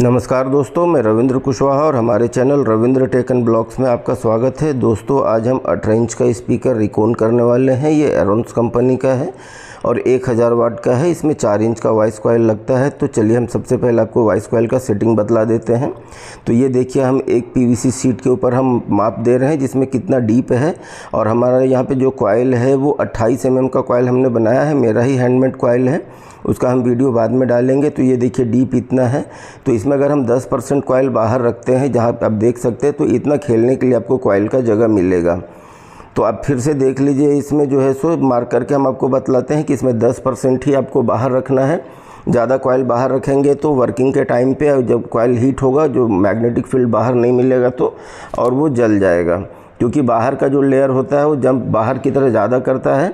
नमस्कार दोस्तों, मैं रविंद्र कुशवाहा और हमारे channel Ravindra tech and blogs में आपका स्वागत है। दोस्तों, आज हम 18 इंच का स्पीकर रिकॉन करने वाले हैं। ये एरोन्स कंपनी का है और 1000 वाट का है। इसमें 4 इंच का वॉइस कॉइल लगता है। तो चलिए हम सबसे पहले आपको वॉइस कॉइल का सेटिंग बतला देते हैं। तो ये देखिए, हम एक पीवीसी शीट के ऊपर हम माप दे रहे हैं जिसमें कितना डीप है। और हमारा यहाँ पे जो कॉइल है वो 28 mm का कॉइल हमने बनाया है। मेरा ही हैंडमेड कॉइल है, उसका हम वीडियो बाद में डालेंगे। तो ये देखिए डीप इतना है। तो इसमें अगर हम 10% कॉइल बाहर रखते हैं, जहाँ आप देख सकते हैं, तो इतना खेलने के लिए आपको कॉइल का जगह मिलेगा। तो आप फिर से देख लीजिए, इसमें जो है सो मार्क करके हम आपको बतलाते हैं कि इसमें 10% ही आपको बाहर रखना है। ज़्यादा कॉइल बाहर रखेंगे तो वर्किंग के टाइम पे जब कॉइल हीट होगा, जो मैग्नेटिक फील्ड बाहर नहीं मिलेगा तो और वो जल जाएगा। क्योंकि बाहर का जो लेयर होता है वो जब बाहर की तरह ज़्यादा करता है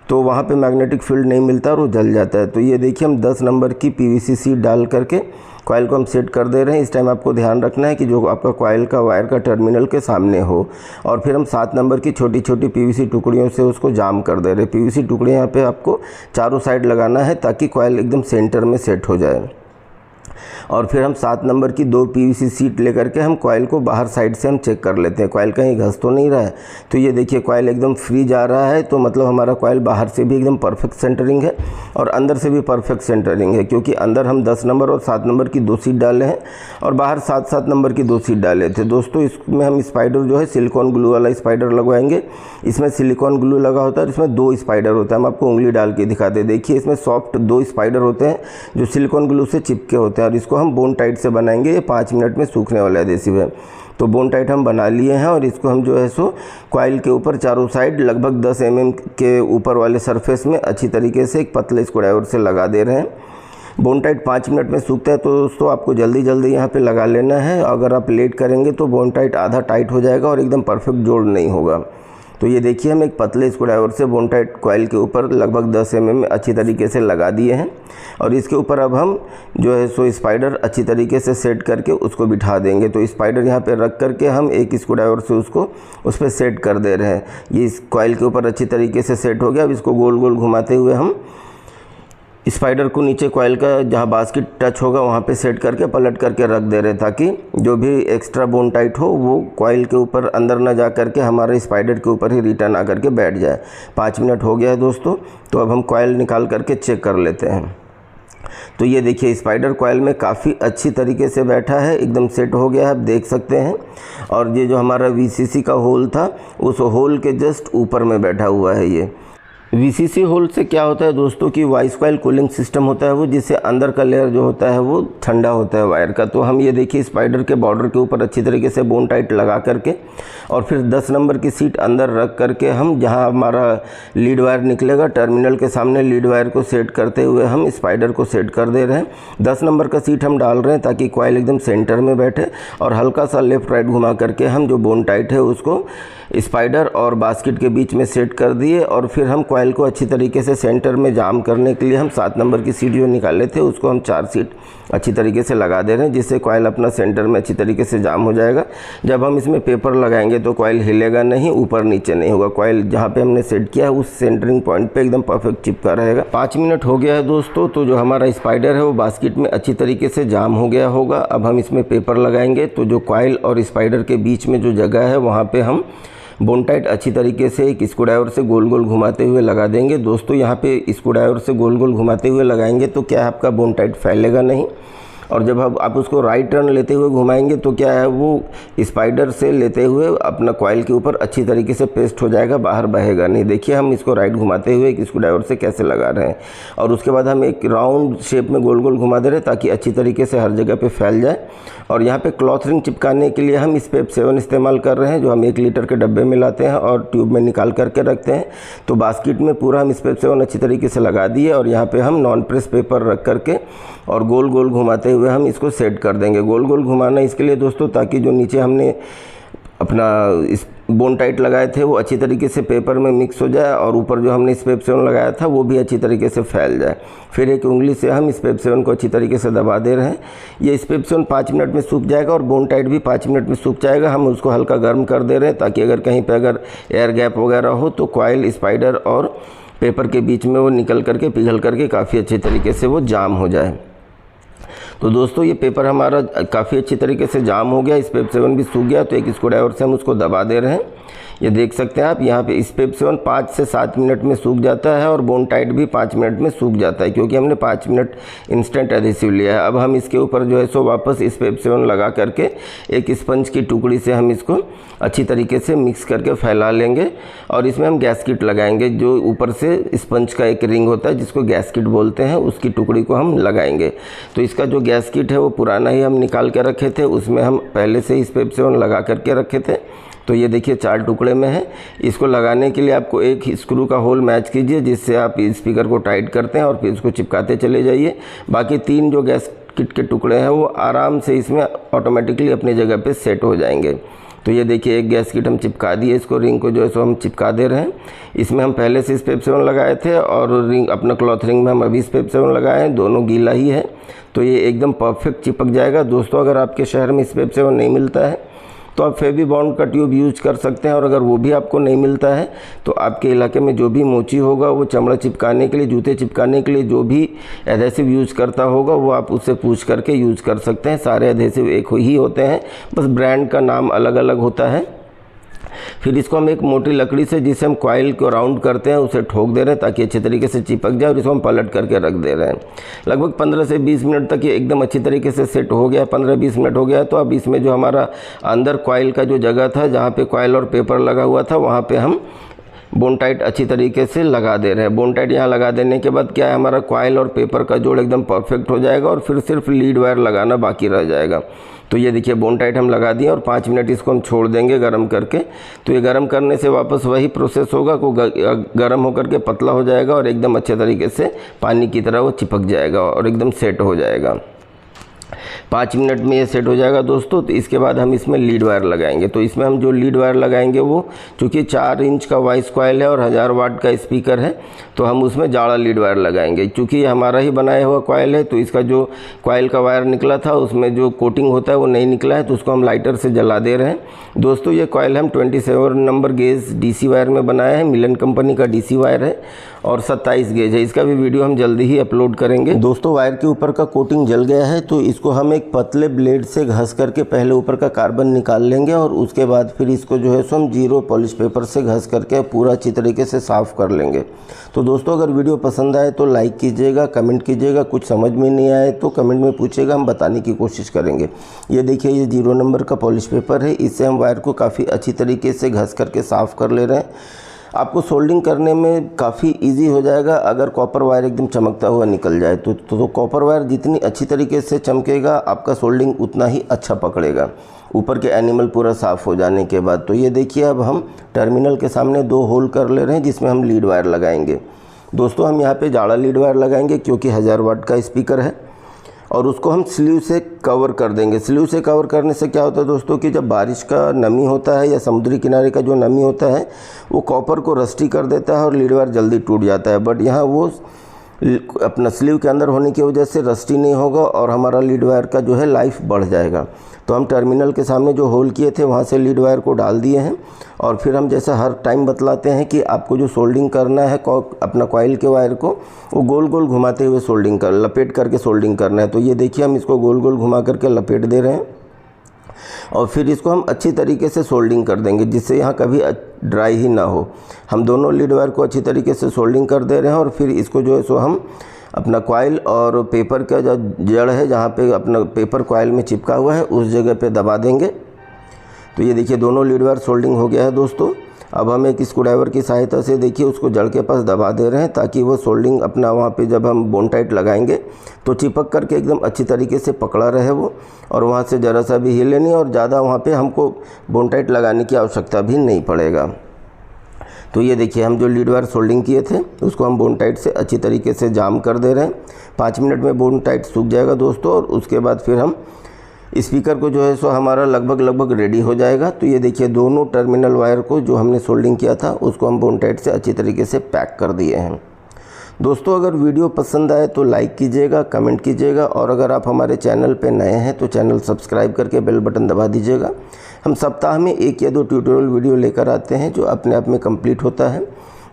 तो वहाँ पे मैग्नेटिक फील्ड नहीं मिलता और वो जल जाता है। तो ये देखिए, हम 10 नंबर की पीवीसी शीट डाल करके कॉइल को हम सेट कर दे रहे हैं। इस टाइम आपको ध्यान रखना है कि जो आपका कॉइल का वायर का टर्मिनल के सामने हो। और फिर हम 7 नंबर की छोटी छोटी पीवीसी टुकड़ियों से उसको जाम कर दे रहे हैं। पीवीसी टुकड़ियाँ यहाँ पे आपको चारों साइड लगाना है ताकि कॉइल एकदम सेंटर में सेट हो जाए। और फिर हम 7 नंबर की 2 पीवीसी शीट लेकर के हम कॉइल को बाहर साइड से हम चेक कर लेते हैं, कॉइल कहीं घस तो नहीं रहा है। तो ये देखिए, कॉइल एकदम फ्री जा रहा है। तो मतलब हमारा कॉइल बाहर से भी एकदम परफेक्ट सेंटरिंग है और अंदर से भी परफेक्ट सेंटरिंग है। क्योंकि अंदर हम 10 नंबर और 7 नंबर की 2 शीट डाले हैं और बाहर 7-7 नंबर की 2 शीट डाले थे। दोस्तों, इसमें हम स्पाइडर जो है सिलिकॉन ग्लू वाला स्पाइडर लगवाएंगे। इसमें सिलिकॉन ग्लू लगा होता है, इसमें 2 स्पाइडर होता है। हम आपको उंगली डाल के दिखाते हैं। देखिए, इसमें सॉफ्ट 2 स्पाइडर होते हैं जो सिलिकॉन ग्लू से चिपके होते हैं और इसको हम बोन टाइट से बनाएंगे। ये 5 मिनट में सूखने वाला एडहेसिव है। तो बोन टाइट हम बना लिए हैं और इसको हम जो है सो कॉइल के ऊपर चारों साइड लगभग 10 mm के ऊपर वाले सरफेस में अच्छी तरीके से एक पतले स्क्रूड्राइवर से लगा दे रहे हैं। बोन टाइट 5 मिनट में सूखता है। तो दोस्तों, आपको जल्दी जल्दी यहाँ पे लगा लेना है। अगर आप लेट करेंगे तो बोन टाइट आधा टाइट हो जाएगा और एकदम परफेक्ट जोड़ नहीं होगा। तो ये देखिए, हम एक पतले स्क्रूड्राइवर से बोन टाइट कॉइल के ऊपर लगभग 10 mm में अच्छी तरीके से लगा दिए हैं। और इसके ऊपर अब हम जो है सो स्पाइडर अच्छी तरीके से सेट करके उसको बिठा देंगे। तो स्पाइडर यहाँ पे रख करके हम एक स्क्रूड्राइवर से उसको उस पर सेट कर दे रहे हैं। ये इस कॉइल के ऊपर अच्छी तरीके से सेट हो गया। अब इसको गोल गोल घुमाते हुए हम स्पाइडर को नीचे कॉइल का जहाँ बास्केट टच होगा वहाँ पे सेट करके पलट करके रख दे रहे हैं, ताकि जो भी एक्स्ट्रा बोन टाइट हो वो कॉइल के ऊपर अंदर ना जा करके हमारे स्पाइडर के ऊपर ही रिटर्न आकर के बैठ जाए। 5 मिनट हो गया है दोस्तों। तो अब हम कॉइल निकाल करके चेक कर लेते हैं। तो ये देखिए, स्पाइडर कॉइल में काफ़ी अच्छी तरीके से बैठा है, एकदम सेट हो गया है, आप देख सकते हैं। और ये जो हमारा वीसीसी का होल था, उस होल के जस्ट ऊपर में बैठा हुआ है। ये वीसीसी होल से क्या होता है दोस्तों कि वॉइस कॉइल कूलिंग सिस्टम होता है वो, जिससे अंदर का लेयर जो होता है वो ठंडा होता है वायर का। तो हम ये देखिए, स्पाइडर के बॉर्डर के ऊपर अच्छी तरीके से बोन टाइट लगा करके और फिर 10 नंबर की सीट अंदर रख करके हम जहां हमारा लीड वायर निकलेगा टर्मिनल के सामने लीड वायर को सेट करते हुए हम स्पाइडर को सेट कर दे रहे हैं। 10 नंबर का सीट हम डाल रहे हैं ताकि कॉइल एकदम सेंटर में बैठे। और हल्का सा लेफ्ट राइट घुमा करके हम जो बोन टाइट है उसको स्पाइडर और बास्केट के बीच में सेट कर दिए। और फिर हम कॉइल को अच्छी तरीके से सेंटर में जाम करने के लिए हम 7 नंबर की सीट जो निकाले थे उसको हम 4 सीट अच्छी तरीके से लगा दे रहे हैं, जिससे कॉइल अपना सेंटर में अच्छी तरीके से जाम हो जाएगा। जब हम इसमें पेपर लगाएंगे तो कॉइल हिलेगा नहीं, ऊपर नीचे नहीं होगा। कॉइल जहाँ पे हमने सेट किया है उस सेंटरिंग पॉइंट पे एकदम परफेक्ट चिपका रहेगा। 5 मिनट हो गया है दोस्तों। तो जो हमारा स्पाइडर है वो बास्केट में अच्छी तरीके से जाम हो गया होगा। अब हम इसमें पेपर लगाएंगे। तो जो कॉइल और स्पाइडर के बीच में जो जगह है वहाँ पे हम बोन टाइट अच्छी तरीके से एक स्क्रूड्राइवर से गोल गोल घुमाते हुए लगा देंगे। दोस्तों, यहाँ पे स्क्रूड्राइवर से गोल गोल घुमाते हुए लगाएंगे तो क्या है, आपका बोन टाइट फैलेगा नहीं। और जब आप उसको राइट टर्न लेते हुए घुमाएंगे तो क्या है, वो स्पाइडर से लेते हुए अपना कॉइल के ऊपर अच्छी तरीके से पेस्ट हो जाएगा, बाहर बहेगा नहीं। देखिए, हम इसको राइट घुमाते हुए एक स्क्रूड्राइवर से कैसे लगा रहे हैं। और उसके बाद हम एक राउंड शेप में गोल गोल घुमा दे रहे हैं ताकि अच्छी तरीके से हर जगह पे फैल जाए। और यहाँ पे क्लॉथ रिंग चिपकाने के लिए हम स्पेप 7 इस्तेमाल कर रहे हैं, जो हम 1 लीटर के डब्बे में लाते हैं और ट्यूब में निकाल करके रखते हैं। तो बास्केट में पूरा हम स्पेप 7 अच्छी तरीके से लगा दिए और यहाँ पे हम नॉन प्रेस पेपर रख करके और गोल गोल घुमाते हुए हम इसको सेट कर देंगे। गोल गोल घुमाना इसके लिए दोस्तों, ताकि जो नीचे हमने अपना इस बोन टाइट लगाए थे वो अच्छी तरीके से पेपर में मिक्स हो जाए और ऊपर जो हमने स्पेप 7 लगाया था वो भी अच्छी तरीके से फैल जाए। फिर एक उंगली से हम स्पेप 7 को अच्छी तरीके से दबा दे रहे हैं। ये स्पेप 7 5 मिनट में सूख जाएगा और बोन टाइट भी 5 मिनट में सूख जाएगा। हम उसको हल्का गर्म कर दे रहे हैं ताकि अगर कहीं पर अगर एयर गैप वगैरह हो तो कॉइल, स्पाइडर और पेपर के बीच में वो निकल करके पिघल करके काफ़ी अच्छे तरीके से वो जाम हो जाए। तो दोस्तों ये पेपर हमारा काफ़ी अच्छी तरीके से जाम हो गया, स्पेप 7 भी सूख गया। तो एक स्क्रू ड्राइवर से हम उसको दबा दे रहे हैं। ये देख सकते हैं आप, यहाँ पे स्पेप 7 5 से 7 मिनट में सूख जाता है और बोन टाइट भी 5 मिनट में सूख जाता है, क्योंकि हमने 5 मिनट इंस्टेंट एडहेसिव लिया है। अब हम इसके ऊपर जो है सो वापस स्पेप 7 लगा करके एक स्पंज की टुकड़ी से हम इसको अच्छी तरीके से मिक्स करके फैला लेंगे और इसमें हम गैस्किट लगाएंगे। जो ऊपर से स्पंज का एक रिंग होता है जिसको गैस्किट बोलते हैं, उसकी टुकड़ी को हम लगाएंगे। तो इसका जो गैस्किट है वो पुराना ही हम निकाल के रखे थे, उसमें हम पहले से ही स्पेप 7 लगा करके रखे थे। तो ये देखिए 4 टुकड़े में है। इसको लगाने के लिए आपको एक स्क्रू का होल मैच कीजिए, जिससे आप स्पीकर को टाइट करते हैं और फिर इसको चिपकाते चले जाइए। बाकी 3 जो गैस किट के टुकड़े हैं वो आराम से इसमें ऑटोमेटिकली अपनी जगह पे सेट हो जाएंगे। तो ये देखिए एक गैस किट हम चिपका दिए, इसको रिंग को जो है सो हम चिपका दे रहे हैं। इसमें हम पहले से स्पेप 7 लगाए थे और रिंग अपना क्लॉथ रिंग में हम अभी स्पेप 7 लगाए हैं, दोनों गीला ही है। तो ये एकदम परफेक्ट चिपक जाएगा। दोस्तों अगर आपके शहर में स्पेप 7 नहीं मिलता है तो आप फेविबॉन्ड का ट्यूब यूज कर सकते हैं, और अगर वो भी आपको नहीं मिलता है तो आपके इलाके में जो भी मोची होगा वो चमड़ा चिपकाने के लिए, जूते चिपकाने के लिए जो भी एडहेसिव यूज करता होगा वो आप उससे पूछ करके यूज कर सकते हैं। सारे एडहेसिव एक ही होते हैं, बस ब्रांड का नाम अलग अलग होता है। फिर इसको हम एक मोटी लकड़ी से, जिसे हम कॉइल को राउंड करते हैं, उसे ठोक दे रहे हैं ताकि अच्छे तरीके से चिपक जाए, और इसको हम पलट करके रख दे रहे हैं। लगभग 15 से 20 मिनट तक ये एकदम अच्छी तरीके से सेट हो गया। 15-20 मिनट हो गया तो अब इसमें जो हमारा अंदर कॉइल का जो जगह था, जहाँ पे कॉइल और पेपर लगा हुआ था, वहाँ पे हम बोन टाइट अच्छी तरीके से लगा दे रहे हैं। बोन टाइट यहाँ लगा देने के बाद क्या है, हमारा कॉइल और पेपर का जोड़ एकदम परफेक्ट हो जाएगा और फिर सिर्फ लीड वायर लगाना बाकी रह जाएगा। तो ये देखिए बोन टाइट हम लगा दिए और 5 मिनट इसको हम छोड़ देंगे गर्म करके। तो ये गर्म करने से वापस वही प्रोसेस होगा, को गर्म होकर के पतला हो जाएगा और एकदम अच्छे तरीके से पानी की तरह वो चिपक जाएगा और एकदम सेट हो जाएगा। 5 मिनट में ये सेट हो जाएगा दोस्तों। तो इसके बाद हम इसमें लीड वायर लगाएंगे। तो इसमें हम जो लीड वायर लगाएंगे वो, चूँकि 4 इंच का वॉइस कॉइल है और 1000 वाट का स्पीकर है, तो हम उसमें जाड़ा लीड वायर लगाएंगे। चूँकि ये हमारा ही बनाया हुआ कॉइल है तो इसका जो कॉइल का वायर निकला था उसमें जो कोटिंग होता है वो नहीं निकला है, तो उसको हम लाइटर से जला दे रहे हैं। दोस्तों ये कॉइल हम 27 नंबर गेज डीसी वायर में बनाया है, मिलन कंपनी का डीसी वायर है और 27 गेज है। इसका भी वीडियो हम जल्दी ही अपलोड करेंगे। दोस्तों वायर के ऊपर का कोटिंग जल गया है, तो इसको हम एक पतले ब्लेड से घस करके पहले ऊपर का कार्बन निकाल लेंगे और उसके बाद फिर इसको जो है सो हम 0 पॉलिश पेपर से घस करके पूरा अच्छी तरीके से साफ़ कर लेंगे। तो दोस्तों अगर वीडियो पसंद आए तो लाइक कीजिएगा, कमेंट कीजिएगा, कुछ समझ में नहीं आए तो कमेंट में पूछिएगा, हम बताने की कोशिश करेंगे। ये देखिए ये 0 नंबर का पॉलिश पेपर है, इससे हम वायर को काफ़ी अच्छी तरीके से घस करके साफ़ कर ले रहे हैं। आपको सोल्डिंग करने में काफ़ी इजी हो जाएगा अगर कॉपर वायर एकदम चमकता हुआ निकल जाए। तो कॉपर वायर जितनी अच्छी तरीके से चमकेगा आपका सोल्डिंग उतना ही अच्छा पकड़ेगा, ऊपर के एनिमल पूरा साफ़ हो जाने के बाद। तो ये देखिए अब हम टर्मिनल के सामने 2 होल कर ले रहे हैं जिसमें हम लीड वायर लगाएंगे। दोस्तों हम यहाँ पे जाड़ा लीड वायर लगाएंगे क्योंकि 1000 वाट का स्पीकर है, और उसको हम स्लीव से कवर कर देंगे। स्लीव से कवर करने से क्या होता है दोस्तों कि जब बारिश का नमी होता है या समुद्री किनारे का जो नमी होता है वो कॉपर को रस्टी कर देता है और लीड वायर जल्दी टूट जाता है। बट यहाँ वो अपना स्लीव के अंदर होने की वजह से रस्टी नहीं होगा और हमारा लीड वायर का जो है लाइफ बढ़ जाएगा। तो हम टर्मिनल के सामने जो होल किए थे वहाँ से लीड वायर को डाल दिए हैं, और फिर हम जैसा हर टाइम बतलाते हैं कि आपको जो सोल्डिंग करना है अपना कॉइल के वायर को वो गोल गोल घुमाते हुए सोल्डिंग लपेट करके सोल्डिंग करना है। तो ये देखिए हम इसको गोल गोल घुमा करके लपेट दे रहे हैं और फिर इसको हम अच्छी तरीके से सोल्डिंग कर देंगे जिससे यहाँ कभी ड्राई ही ना हो। हम दोनों लीड वायर को अच्छी तरीके से सोल्डिंग कर दे रहे हैं और फिर इसको जो है सो हम अपना कॉइल और पेपर का जो जड़ है जहाँ पे अपना पेपर कॉइल में चिपका हुआ है उस जगह पे दबा देंगे। तो ये देखिए दोनों लीड वायर सोल्डिंग हो गया है दोस्तों। अब हम एक स्क्रू ड्राइवर की सहायता से देखिए उसको जड़ के पास दबा दे रहे हैं ताकि वो सोल्डिंग अपना वहाँ पे जब हम बोन टाइट लगाएंगे तो चिपक करके एकदम अच्छी तरीके से पकड़ा रहे वो, और वहाँ से ज़रा सा भी हिले नहीं और ज़्यादा वहाँ पे हमको बोन टाइट लगाने की आवश्यकता भी नहीं पड़ेगा। तो ये देखिए हम जो लीड वायर सोल्डिंग किए थे उसको हम बोन टाइट से अच्छी तरीके से जाम कर दे रहे हैं। 5 मिनट में बोन टाइट सूख जाएगा दोस्तों, और उसके बाद फिर हम स्पीकर को जो है सो हमारा लगभग रेडी हो जाएगा। तो ये देखिए दोनों टर्मिनल वायर को जो हमने सोल्डिंग किया था उसको हम बोन टाइट से अच्छी तरीके से पैक कर दिए हैं। दोस्तों अगर वीडियो पसंद आए तो लाइक कीजिएगा, कमेंट कीजिएगा, और अगर आप हमारे चैनल पे नए हैं तो चैनल सब्सक्राइब करके बेल बटन दबा दीजिएगा। हम सप्ताह में 1 या 2 ट्यूटोरियल वीडियो लेकर आते हैं जो अपने आप में कंप्लीट होता है।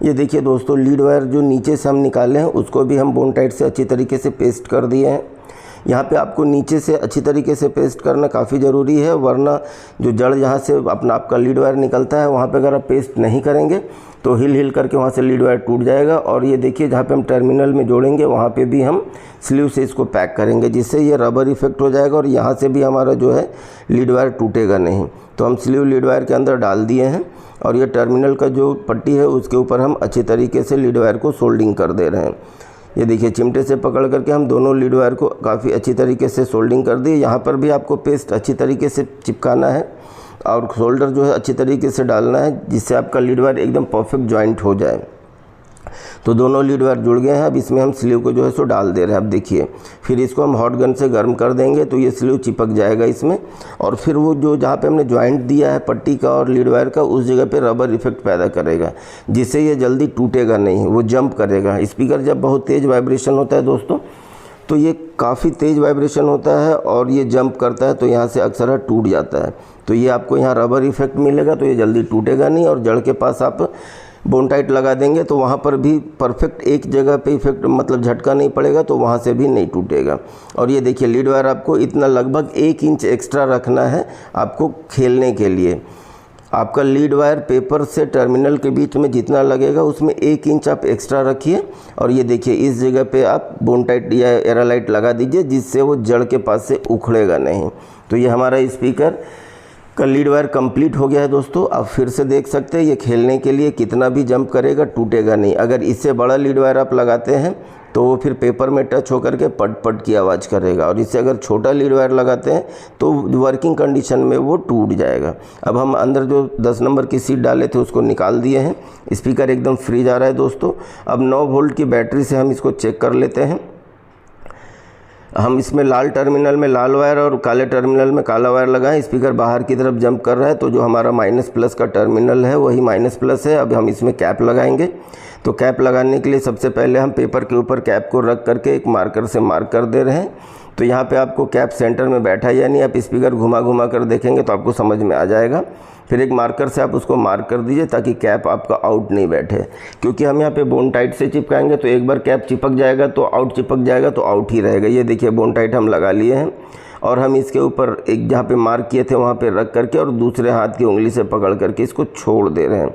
ये देखिए दोस्तों लीड वायर जो नीचे से हम निकाले हैं उसको भी हम बोन टाइट से अच्छी तरीके से पेस्ट कर दिए हैं। यहाँ पे आपको नीचे से अच्छी तरीके से पेस्ट करना काफ़ी ज़रूरी है, वरना जो जड़ जहाँ से अपना आपका लीड वायर निकलता है वहाँ पे अगर आप पेस्ट नहीं करेंगे तो हिल करके वहाँ से लीड वायर टूट जाएगा। और ये देखिए जहाँ पे हम टर्मिनल में जोड़ेंगे वहाँ पे भी हम स्लीव से इसको पैक करेंगे, जिससे ये रबर इफेक्ट हो जाएगा और यहाँ से भी हमारा जो है लीड वायर टूटेगा नहीं। तो हम स्लीव लीड वायर के अंदर डाल दिए हैं और ये टर्मिनल का जो पट्टी है उसके ऊपर हम अच्छी तरीके से लीड वायर को सोल्डिंग कर दे रहे हैं। ये देखिए चिमटे से पकड़ करके हम दोनों लीड वायर को काफ़ी अच्छी तरीके से सोल्डिंग कर दिए। यहाँ पर भी आपको पेस्ट अच्छी तरीके से चिपकाना है और शोल्डर जो है अच्छी तरीके से डालना है, जिससे आपका लीड वायर एकदम परफेक्ट जॉइंट हो जाए। तो दोनों लीड वायर जुड़ गए हैं। अब इसमें हम स्लीव को जो है सो डाल दे रहे हैं। अब देखिए फिर इसको हम हॉट गन से गर्म कर देंगे तो ये स्लीव चिपक जाएगा इसमें, और फिर वो जो जहाँ पे हमने जॉइंट दिया है पट्टी का और लीड वायर का उस जगह पे रबर इफेक्ट पैदा करेगा, जिससे ये जल्दी टूटेगा नहीं, वो जंप करेगा। स्पीकर जब बहुत तेज़ वाइब्रेशन होता है दोस्तों तो ये काफ़ी तेज़ वाइब्रेशन होता है और ये जंप करता है तो यहाँ से अक्सर टूट जाता है। तो ये आपको यहाँ रबर इफेक्ट मिलेगा तो ये जल्दी टूटेगा नहीं। और जड़ के पास आप बोन टाइट लगा देंगे तो वहाँ पर भी परफेक्ट एक जगह पे इफेक्ट मतलब झटका नहीं पड़ेगा, तो वहाँ से भी नहीं टूटेगा। और ये देखिए लीड वायर आपको इतना लगभग 1 इंच एक्स्ट्रा रखना है आपको खेलने के लिए। आपका लीड वायर पेपर से टर्मिनल के बीच में जितना लगेगा उसमें 1 इंच आप एक्स्ट्रा रखिए। और ये देखिए इस जगह पे आप बोन टाइट या एरालाइट लगा दीजिए, जिससे वो जड़ के पास से उखड़ेगा नहीं। तो ये हमारा स्पीकर का लीड वायर कंप्लीट हो गया है दोस्तों। आप फिर से देख सकते हैं ये खेलने के लिए कितना भी जंप करेगा टूटेगा नहीं। अगर इससे बड़ा लीड वायर आप लगाते हैं तो वो फिर पेपर में टच होकर के पट पट की आवाज़ करेगा, और इससे अगर छोटा लीड वायर लगाते हैं तो वर्किंग कंडीशन में वो टूट जाएगा। अब हम अंदर जो 10 नंबर की सीट डाले थे उसको निकाल दिए हैं। स्पीकर एकदम फ्री जा रहा है दोस्तों। अब 9 वोल्ट की बैटरी से हम इसको चेक कर लेते हैं। हम इसमें लाल टर्मिनल में लाल वायर और काले टर्मिनल में काला वायर लगाएं। स्पीकर बाहर की तरफ जंप कर रहा है तो जो हमारा माइनस प्लस का टर्मिनल है वही माइनस प्लस है। अब हम इसमें कैप लगाएंगे। तो कैप लगाने के लिए सबसे पहले हम पेपर के ऊपर कैप को रख करके एक मार्कर से मार्क कर दे रहे हैं। तो यहाँ पे आपको कैप सेंटर में बैठा है या नहीं, आप स्पीकर घुमा घुमा कर देखेंगे तो आपको समझ में आ जाएगा। फिर एक मार्कर से आप उसको मार्क कर दीजिए ताकि कैप आपका आउट नहीं बैठे, क्योंकि हम यहाँ पे बोन टाइट से चिपकाएंगे तो एक बार कैप चिपक जाएगा तो आउट चिपक जाएगा तो आउट ही रहेगा। ये देखिए बोन टाइट हम लगा लिए हैं और हम इसके ऊपर एक जहाँ पे मार्क किए थे वहाँ पे रख करके और दूसरे हाथ की उंगली से पकड़ करके इसको छोड़ दे रहे हैं।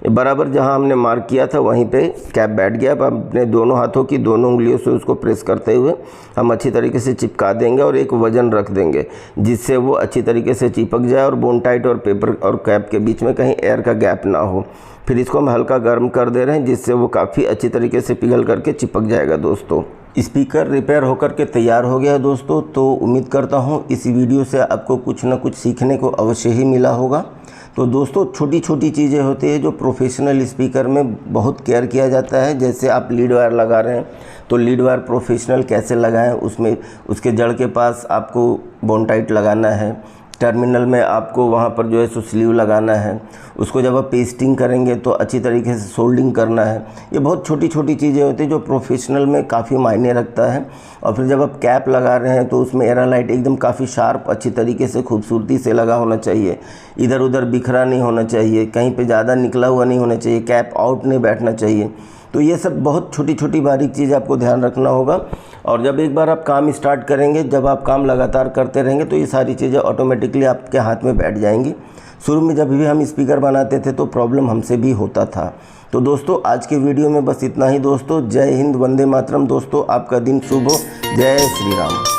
बराबर जहां हमने मार्क किया था वहीं पे कैप बैठ गया। अब अपने दोनों हाथों की दोनों उंगलियों से उसको प्रेस करते हुए हम अच्छी तरीके से चिपका देंगे और एक वजन रख देंगे, जिससे वो अच्छी तरीके से चिपक जाए और बोन टाइट और पेपर और कैप के बीच में कहीं एयर का गैप ना हो। फिर इसको हम हल्का गर्म कर दे रहे हैं, जिससे वो काफ़ी अच्छी तरीके से पिघल करके चिपक जाएगा दोस्तों। स्पीकर रिपेयर होकर के तैयार हो गया है दोस्तों। तो उम्मीद करता हूँ इस वीडियो से आपको कुछ ना कुछ सीखने को अवश्य ही मिला होगा। तो दोस्तों छोटी छोटी चीज़ें होती है जो प्रोफेशनल स्पीकर में बहुत केयर किया जाता है। जैसे आप लीड वायर लगा रहे हैं तो लीड वायर प्रोफेशनल कैसे लगाएं, उसमें उसके जड़ के पास आपको बोन टाइट लगाना है, टर्मिनल में आपको वहाँ पर जो है सो स्लीव लगाना है, उसको जब आप पेस्टिंग करेंगे तो अच्छी तरीके से सोल्डिंग करना है। ये बहुत छोटी छोटी चीज़ें होती हैं जो प्रोफेशनल में काफ़ी मायने रखता है। और फिर जब आप कैप लगा रहे हैं तो उसमें एरालाइट एकदम काफ़ी शार्प अच्छी तरीके से खूबसूरती से लगा होना चाहिए, इधर उधर बिखरा नहीं होना चाहिए, कहीं पे ज़्यादा निकला हुआ नहीं होना चाहिए, कैप आउट नहीं बैठना चाहिए। तो ये सब बहुत छोटी छोटी बारीक चीज़ आपको ध्यान रखना होगा। और जब एक बार आप काम स्टार्ट करेंगे, जब आप काम लगातार करते रहेंगे तो ये सारी चीज़ें ऑटोमेटिकली आपके हाथ में बैठ जाएंगी। शुरू में जब भी हम स्पीकर बनाते थे तो प्रॉब्लम हमसे भी होता था। तो दोस्तों आज के वीडियो में बस इतना ही दोस्तों। जय हिंद, वंदे मातरम दोस्तों। आपका दिन शुभ हो। जय श्री राम।